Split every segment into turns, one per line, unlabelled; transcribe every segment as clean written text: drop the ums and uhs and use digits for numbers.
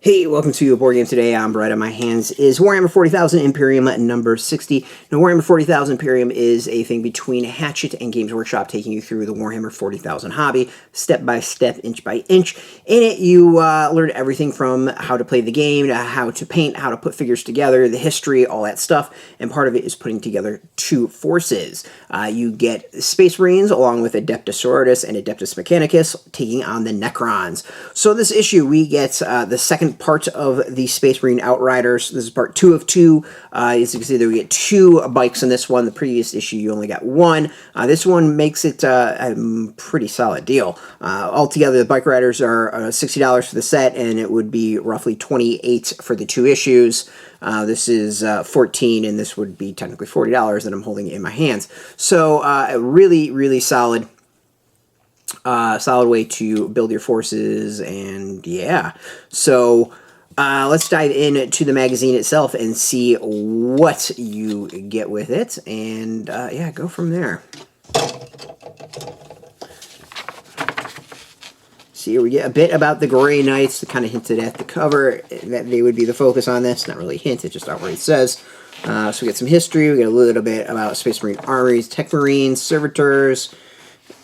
Hey, welcome to Board Game Today. I'm Brett. In my hands is Warhammer 40,000 Imperium number 60. Now, Warhammer 40,000 Imperium is a thing between Hatchet and Games Workshop, taking you through the Warhammer 40,000 hobby, step by step, inch by inch. In it, you learn everything from how to play the game, to how to paint, how to put figures together, the history, all that stuff. And part of it is putting together two forces. You get Space Marines along with Adeptus Sororitas and Adeptus Mechanicus taking on the Necrons. So this issue, we get the second part of the Space Marine Outriders. This is part 2 of 2. As you can see, there we get 2 bikes in this one. The previous issue, you only got 1. This one makes it a pretty solid deal. Altogether, the bike riders are $60 for the set, and it would be roughly $28 for the 2 issues. This is $14, and this would be technically $40 that I'm holding in my hands. So, a really, really solid way to build your forces, and yeah. So let's dive into the magazine itself and see what you get with it, and yeah, go from there. See, here we get a bit about the Grey Knights, kind of hinted at the cover, that they would be the focus on this. Not really hinted, just outright it says. So we get some history, we get a little bit about Space Marine armies, Tech Marines, Servitors,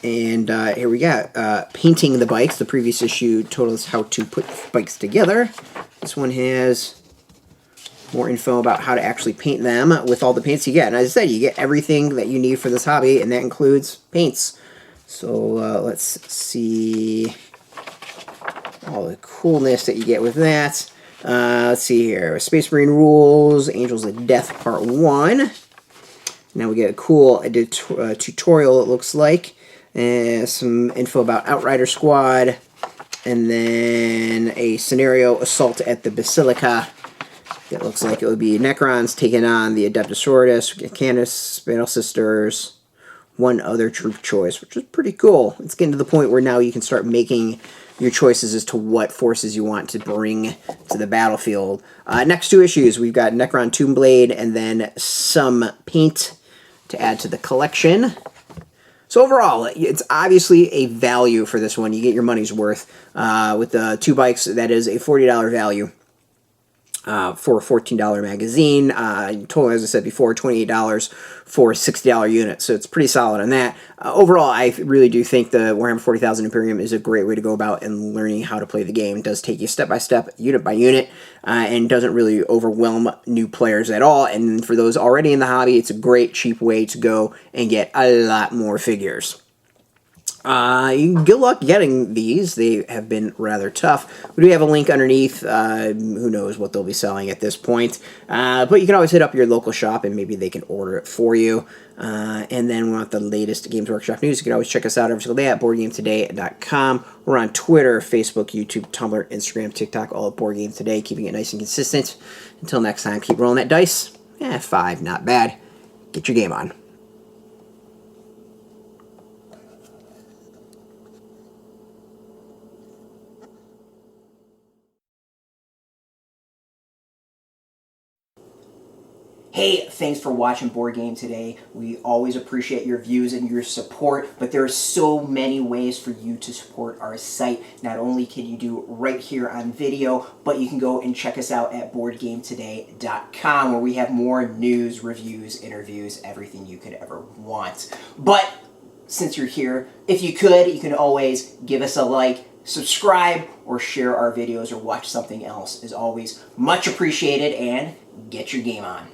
and here we got painting the bikes. The previous issue told us how to put bikes together. This one has more info about how to actually paint them with all the paints you get. And as I said, you get everything that you need for this hobby, and that includes paints. So let's see all the coolness that you get with that. Let's see here. Space Marine Rules, Angels of Death Part 1. Now we get a cool tutorial, it looks like. And some info about Outrider Squad, and then a scenario assault at the Basilica. It looks like it would be Necrons taking on the Adeptus Sororitas, Canis, Battle Sisters, one other troop choice, which is pretty cool. It's getting to the point where now you can start making your choices as to what forces you want to bring to the battlefield. Next 2 issues, we've got Necron Tombblade and then some paint to add to the collection. So overall, it's obviously a value for this one. You get your money's worth. With the 2 bikes, that is a $40 value for a $14 magazine. Total, as I said before, $28 for a $60 unit. So it's pretty solid on that. Overall, I really do think the Warhammer 40,000 Imperium is a great way to go about and learning how to play the game. It does take you step by step, unit by unit, and doesn't really overwhelm new players at all. And for those already in the hobby, it's a great, cheap way to go and get a lot more figures. Good luck getting these. They have been rather tough. We do have a link underneath. Who knows what they'll be selling at this point. But you can always hit up your local shop and maybe they can order it for you. And then we want the latest Games Workshop news. You can always check us out every single day at BoardGameToday.com. We're on Twitter, Facebook, YouTube, Tumblr, Instagram, TikTok, all at Board Game Today, keeping it nice and consistent. Until next time, keep rolling that dice. 5, not bad. Get your game on. Hey, thanks for watching Board Game Today. We always appreciate your views and your support, but there are so many ways for you to support our site. Not only can you do right here on video, but you can go and check us out at BoardGameToday.com, where we have more news, reviews, interviews, everything you could ever want. But since you're here, if you could, you can always give us a like, subscribe, or share our videos or watch something else. Is always much appreciated, and get your game on.